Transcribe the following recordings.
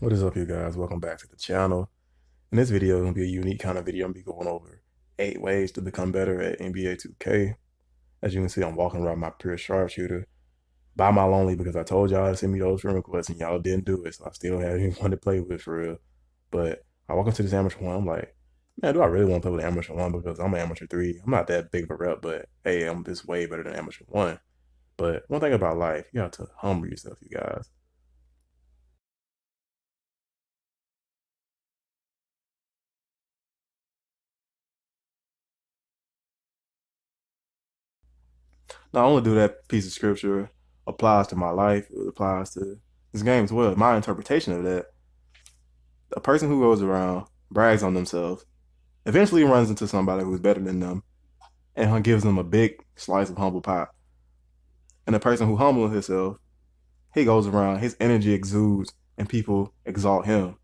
What is up, you guys? Welcome back to the channel. In this video, it's going to be a unique kind of video. I'm going to be going over 8 ways to become better at NBA 2K. As you can see, I'm walking around my pure sharpshooter by my lonely because I told y'all to send me those friend requests and y'all didn't do it. So I still have anyone to play with for real. But I walk into this amateur one, I'm like, man, do I really want to play with amateur one? Because I'm an amateur 3. I'm not that big of a rep, but hey, I'm just way better than amateur 1. But one thing about life, you have to humble yourself, you guys. Not only do that piece of scripture applies to my life, it applies to this game as well. My interpretation of that, a person who goes around, brags on themselves, eventually runs into somebody who's better than them and gives them a big slice of humble pie. And the person who humbles himself, he goes around, his energy exudes, and people exalt him.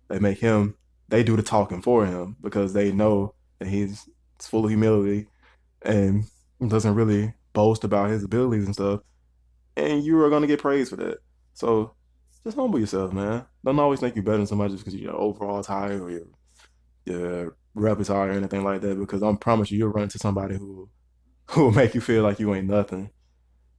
They make him, they do the talking for him because they know that he's full of humility and doesn't really boast about his abilities and stuff. And you are going to get praised for that. So just humble yourself, man. Don't always think you're better than somebody just because your overall is high or your rep is high or anything like that. Because I promise you, you'll run into somebody who will make you feel like you ain't nothing.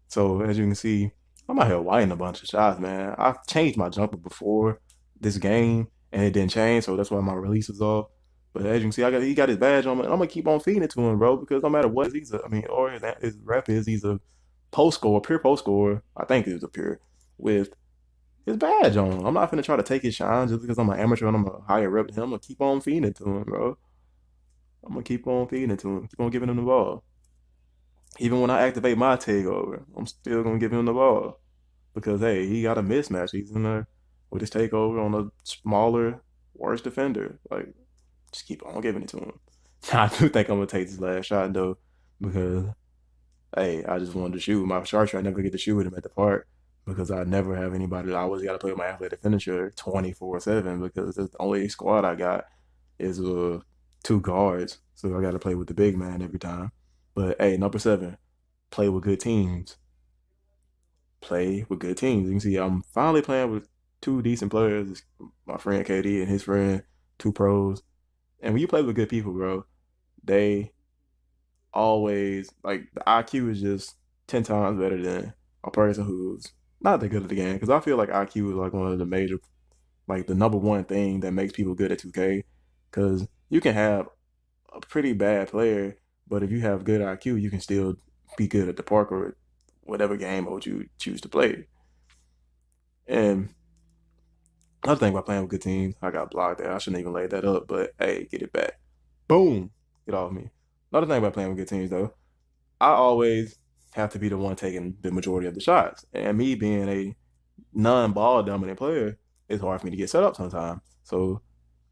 So as you can see, I'm out here whiting a bunch of shots, man. I've changed my jumper before this game, and it didn't change, so that's why my release was off. But as you can see, he got his badge on. I'm gonna keep on feeding it to him, bro, because no matter what or his rep is, he's a pure post scorer. I think he was a pure with his badge on. I'm not gonna try to take his shine just because I'm an amateur and I'm a higher rep than him. I'm gonna keep on feeding it to him, bro. I'm gonna keep on feeding it to him. Keep on giving him the ball. Even when I activate my takeover, I'm still gonna give him the ball because hey, he got a mismatch. He's in there with his takeover on a smaller, worse defender. Like, just keep on giving it to him. I do think I'm gonna take this last shot though because hey, I just wanted to shoot. My charger, I never get to shoot with him at the park because I never have anybody. I always got to play with my athletic finisher 24/7 because the only squad I got is 2 guards. So I got to play with the big man every time. But hey, number 7, play with good teams. Play with good teams. You can see I'm finally playing with 2 decent players. My friend KD and his friend, 2 pros. And when you play with good people, bro, they always like the IQ is just 10 times better than a person who's not that good at the game. Because I feel like IQ is like one of the major, like the number one thing that makes people good at 2K. Because you can have a pretty bad player, but if you have good IQ, you can still be good at the park or whatever game mode you choose to play. And another thing about playing with good teams, I got blocked there. I shouldn't even lay that up, but hey, get it back. Boom. Get off me. Another thing about playing with good teams, though, I always have to be the one taking the majority of the shots. And me being a non-ball dominant player, it's hard for me to get set up sometimes. So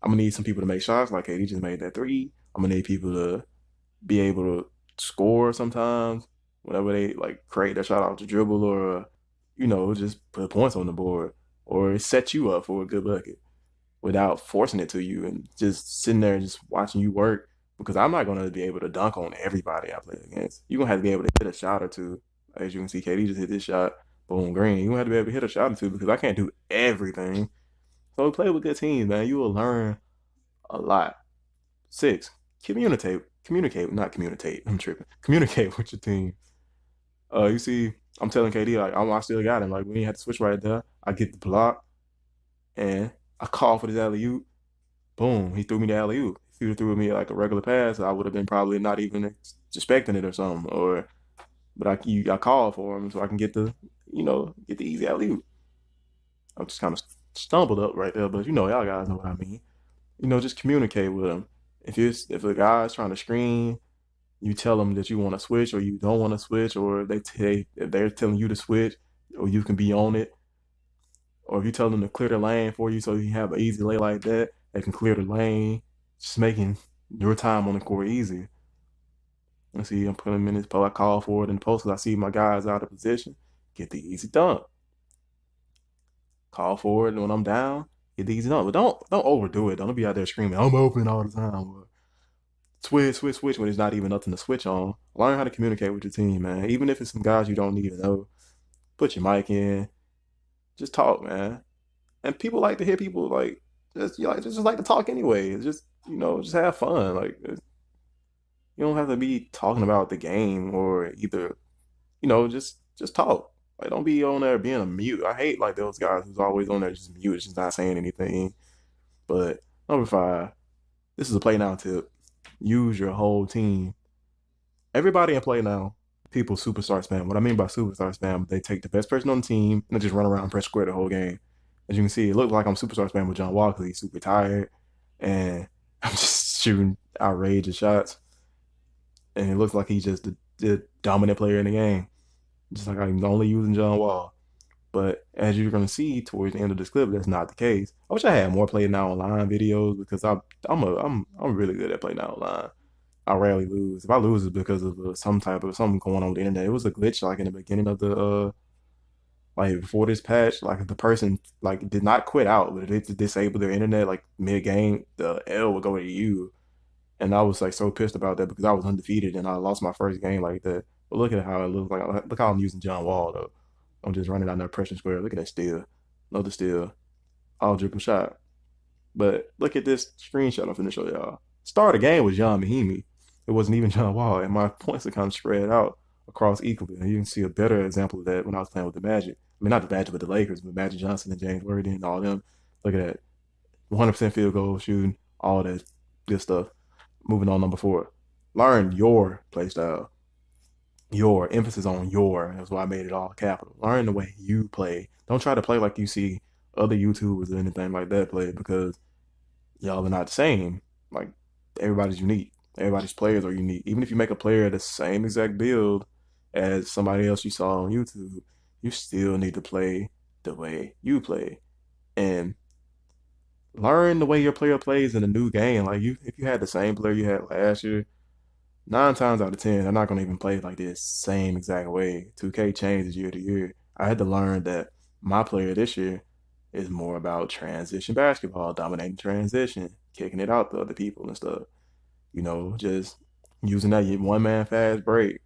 I'm gonna need some people to make shots, like KD just made that 3. I'm gonna need people to be able to score sometimes whenever they like create that shot off the dribble or just put points on the board or set you up for a good bucket without forcing it to you and just sitting there and just watching you work because I'm not going to be able to dunk on everybody I play against. You're going to have to be able to hit a shot or two. As you can see, KD just hit this shot, boom, green. You're going to have to be able to hit a shot or two because I can't do everything. So play with good teams, man. You will learn a lot. 6, not communicate. I'm tripping. Communicate with your team. You see, I'm telling KD, like, I still got him. Like, we ain't have to switch right there. I get the block and I call for this alley-oop. Boom, he threw me the alley-oop. If he threw me like a regular pass, I would have been probably not even expecting it or something. But I called for him so I can get the easy alley-oop. I just kind of stumbled up right there, but y'all guys know what I mean. Just communicate with him. If a guy's trying to screen, you tell them that you want to switch or you don't want to switch, or if they're telling you to switch, or you can be on it, or if you tell them to clear the lane for you so you have an easy lay like that, they can clear the lane, just making your time on the court easy. Let's see, I'm putting him in his post. I call for it in the post because I see my guys out of position. Get the easy dunk. Call for it when I'm down. Get the easy dunk, but don't overdo it. Don't be out there screaming, "I'm open all the time." Switch when there's not even nothing to switch on. Learn how to communicate with your team, man. Even if it's some guys you don't need to know, put your mic in. Just talk, man. And people like to hear people like just like to talk anyway. It's just just have fun. Like you don't have to be talking about the game or either just talk. Like don't be on there being a mute. I hate like those guys who's always on there just mute, just not saying anything. But number five, this is a play now tip. Use your whole team. Everybody in play now, people superstar spam. What I mean by superstar spam, they take the best person on the team and they just run around and press square the whole game. As you can see, it looks like I'm superstar spam with John Wall because he's super tired and I'm just shooting outrageous shots. And it looks like he's just the dominant player in the game. Just like I'm only using John Wall. But as you're gonna see towards the end of this clip, that's not the case. I wish I had more play now online videos because I'm really good at play now online. I rarely lose. If I lose, it's because of some type of something going on with the internet. It was a glitch like in the beginning of the like before this patch. Like if the person like did not quit out, but if they disabled their internet like mid game, the L would go to you. And I was like so pissed about that because I was undefeated and I lost my first game like that. But look at how it looks like. Look how I'm using John Wall though. I'm just running down that pressure square. Look at that steal. Another steal. All dribble shot. But look at this screenshot I'm finna show y'all. Start of the game was John Mahimi. It wasn't even John Wall. And my points are kind of spread out across equally. And you can see a better example of that when I was playing with the Magic. I mean, not the Magic, but the Lakers with Magic Johnson and James Worthy and all them. Look at that. 100% field goal shooting, all that good stuff. Moving on, number four. Learn your play style. Your emphasis on your. That's why I made it all capital. Learn the way you play. Don't try to play like you see other YouTubers or anything like that play because y'all are not the same. Like everybody's unique. Everybody's players are unique. Even if you make a player the same exact build as somebody else you saw on YouTube, you still need to play the way you play. And learn the way your player plays in a new game. Like if you had the same player you had last year, 9 times out of 10, they're not gonna even play like this same exact way. 2K changes year to year. I had to learn that my player this year is more about transition basketball, dominating transition, kicking it out to other people and stuff. Just using that one man fast break,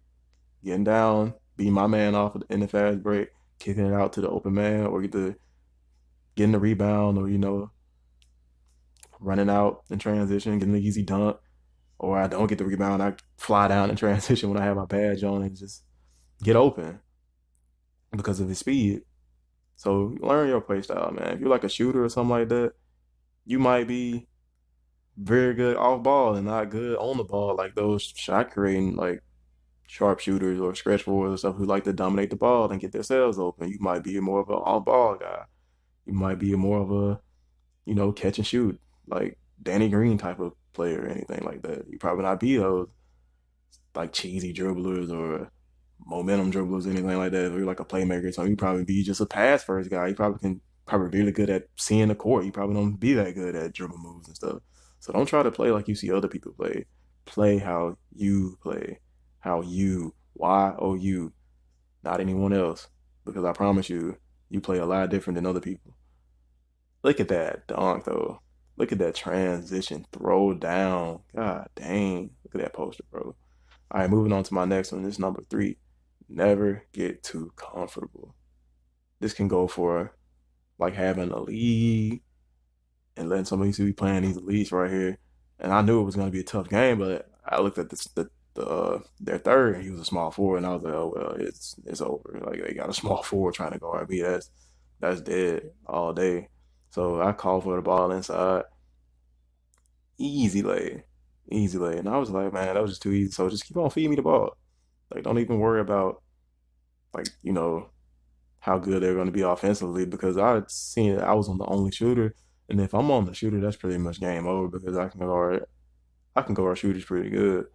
getting down, being my man off in the fast break, kicking it out to the open man, or either getting the rebound, or running out in transition, getting the easy dunk, or I don't get the rebound, I fly down in transition when I have my badge on and just get open because of his speed. So learn your play style, man. If you're like a shooter or something like that, you might be very good off ball and not good on the ball like those shot creating like sharpshooters or stretch forwards or stuff who like to dominate the ball and get themselves open. You might be more of an off ball guy. You might be more of a, catch and shoot, like Danny Green type of player or anything like that. You probably not be those like cheesy dribblers or momentum dribblers, anything like that. If you're like a playmaker, so you probably be just a pass first guy. You probably really good at seeing the court. You probably don't be that good at dribble moves and stuff. So don't try to play like you see other people play. Play how you play. How you, YOU, not anyone else. Because I promise you, you play a lot different than other people. Look at that dunk though. Look at that transition. Throw down. God dang. Look at that poster, bro. All right, moving on to my next one. This is number three. Never get too comfortable. This can go for like having a lead and letting somebody be playing these leads right here. And I knew it was going to be a tough game, but I looked at their third, and he was a small forward, and I was like, oh well, it's over. Like they got a small forward trying to guard me. That's dead all day. So I called for the ball inside, easy lay, easy lay, and I was like, man, that was just too easy. So just keep on feeding me the ball. Like don't even worry about like how good they're going to be offensively because I seen it. I was on the only shooter, and if I'm on the shooter, that's pretty much game over because I can guard shooters pretty good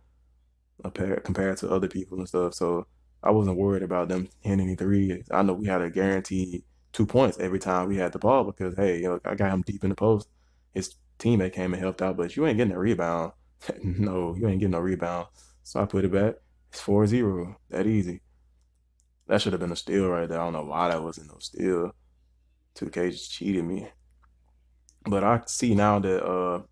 compared to other people and stuff. So I wasn't worried about them hitting any threes. I know we had a guaranteed 2 points every time we had the ball because hey, I got him deep in the post. His teammate came and helped out, but you ain't getting a rebound. No, you ain't getting no rebound. So I put it back. It's 4-0. That easy. That should have been a steal right there. I don't know why that wasn't no steal. 2K just cheated me. But I see now that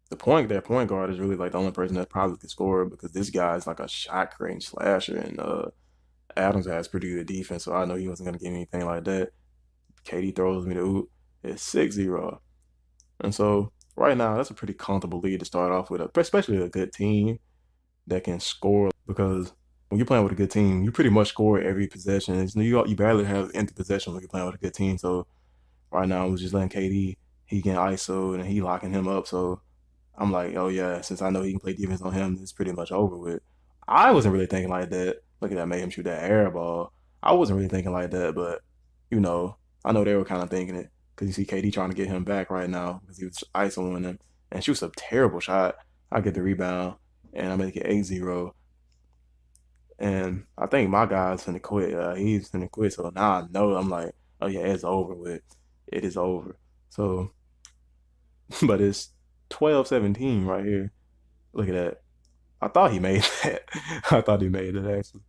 their point guard is really like the only person that probably could score because this guy is like a shot creating slasher and Adams has pretty good defense, so I know he wasn't gonna get anything like that. KD throws me the oop. It's 6-0. And so right now, that's a pretty comfortable lead to start off with, especially a good team that can score. Because when you're playing with a good team, you pretty much score every possession. You barely have empty possession when you're playing with a good team. So right now, I was just letting KD, he can ISO and he locking him up. So I'm like, oh yeah, since I know he can play defense on him, it's pretty much over with. I wasn't really thinking like that. Look at that, made him shoot that air ball. I wasn't really thinking like that, but you know, I know they were kind of thinking it because you see KD trying to get him back right now because he was isoing him and shoots a terrible shot. I get the rebound and I make it 8-0. And I think my guy's finna quit. He's finna quit. So now I know I'm like, oh yeah, it's over with. It is over. So, but it's 12-17 right here. Look at that. I thought he made that. I thought he made it actually.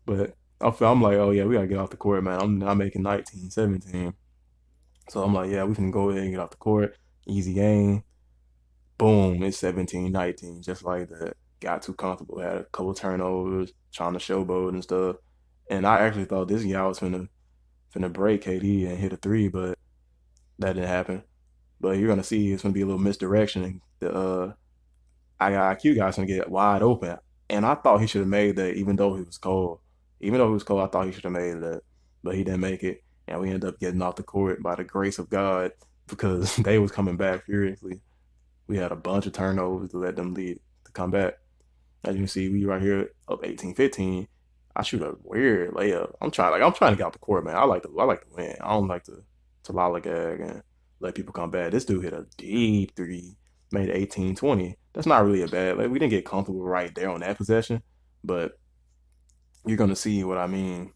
But I'm like, oh yeah, we gotta get off the court, man. I'm not making 19-17. So I'm like, yeah, we can go ahead and get off the court. Easy game. Boom, it's 17-19, just like that. Got too comfortable, had a couple turnovers, trying to showboat and stuff. And I actually thought this guy was finna break KD and hit a three, but that didn't happen. But you're gonna see it's gonna be a little misdirection. The IQ guy's gonna get wide open. And I thought he should have made that even though he was cold. Even though he was cold, I thought he should have made that. But he didn't make it. And we ended up getting off the court by the grace of God because they was coming back furiously. We had a bunch of turnovers to let them lead to come back. As you can see, we right here up 18-15. I shoot a weird layup. I'm trying to get off the court, man. I like to win. I don't like to lollygag and let people come back. This dude hit a deep three, made it 18-20. That's not really a bad. Like we didn't get comfortable right there on that possession, but you're gonna see what I mean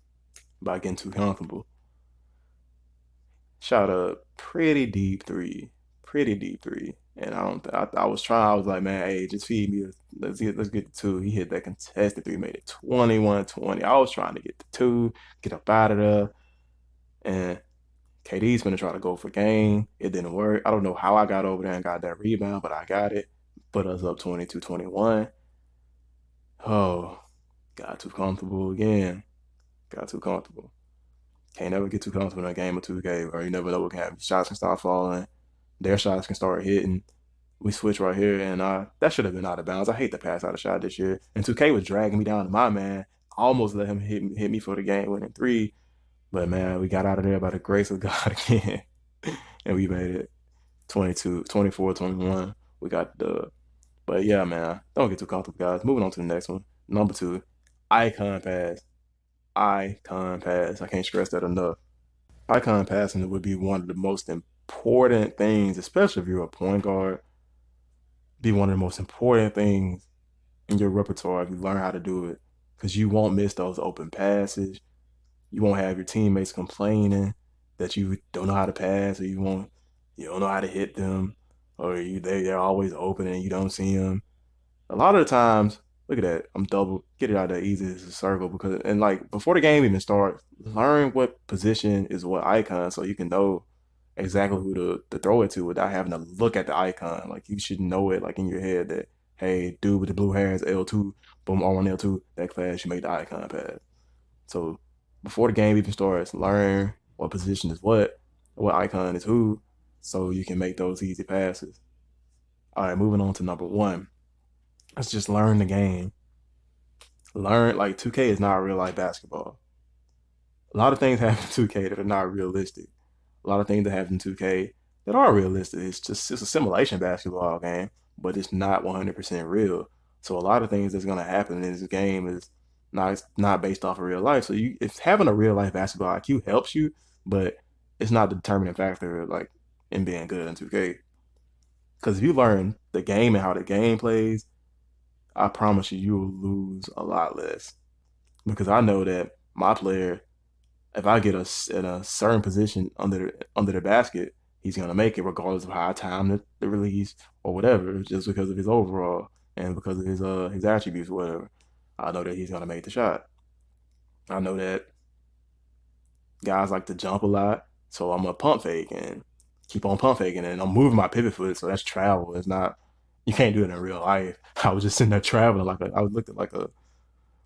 by getting too comfortable. Shot a pretty deep three, and I don't. I was trying. I was like, man, hey, just feed me. Let's get the two. He hit that contested three, made it 21-20. I was trying to get the two, get up out of there, and KD's gonna try to go for game. It didn't work. I don't know how I got over there and got that rebound, but I got it. Put us up 22-21. Oh, got too comfortable again. Got too comfortable. Can't never get too comfortable in a game of 2K, or you never know what can happen. Shots can start falling, their shots can start hitting. We switch right here, and that should have been out of bounds. I hate to pass out a shot this year. And 2K was dragging me down to my man. I almost let him hit me for the game winning three, but man, we got out of there by the grace of God again, and we made it 22, 24, 21. We got the. But yeah, man, don't get too comfortable, guys. Moving on to the next one. Number two, icon pass. Icon pass. I can't stress that enough. Icon passing would be one of the most important things, especially if you're a point guard, be one of the most important things in your repertoire if you learn how to do it. Because you won't miss those open passes. You won't have your teammates complaining that you don't know how to pass, or you don't know how to hit them, or they're always open and you don't see them. A lot of the times, look at that. I'm double get it out there easy as a circle because and like before the game even starts, learn what position is what icon so you can know exactly who to throw it to without having to look at the icon. Like you should know it like in your head that hey, dude with the blue hair is L2, boom, R1 L2, that class you make the icon pass. So before the game even starts, learn what position is what icon is who, so you can make those easy passes. All right, moving on to number one. Let's just learn the game. Learn like 2K is not real life basketball. A lot of things happen in 2K that are not realistic. A lot of things that happen in 2K that are realistic. It's a simulation basketball game, but it's not 100% real. So a lot of things that's gonna happen in this game is not based off of real life. So if having a real life basketball IQ helps you, but it's not the determining factor like in being good in 2K. Because if you learn the game and how the game plays, I promise you, you will lose a lot less. Because I know that my player, if I get in a certain position under the basket, he's gonna make it regardless of how I time the release or whatever, just because of his overall and because of his attributes or whatever. I know that he's gonna make the shot. I know that guys like to jump a lot, so I'm gonna pump fake and keep on pump faking, and I'm moving my pivot foot, so that's travel. It's not you can't do it in real life. I was just sitting there traveling I was looking like a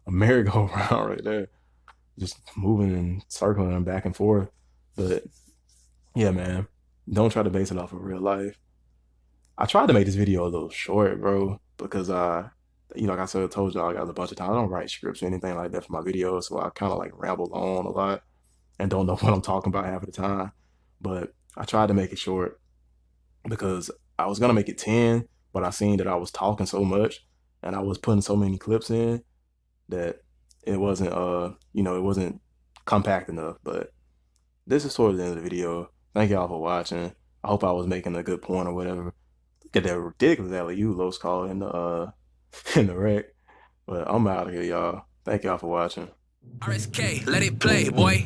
merry-go-round right there, just moving and circling and back and forth. But yeah, man, Don't try to base it off of real life. I tried to make this video a little short, bro, because like I said, told y'all guys a bunch of times, I don't write scripts or anything like that for my videos, so I kind of like ramble on a lot and don't know what I'm talking about half of the time. But I tried to make it short because I was gonna make it 10, but I seen that I was talking so much and I was putting so many clips in that it wasn't it wasn't compact enough. But this is sort of the end of the video. Thank y'all for watching. I hope I was making a good point or whatever. Look at that ridiculous alley-oop Los call in the in the wreck. But I'm out of here, y'all. Thank y'all for watching. RSK, let it play, boy.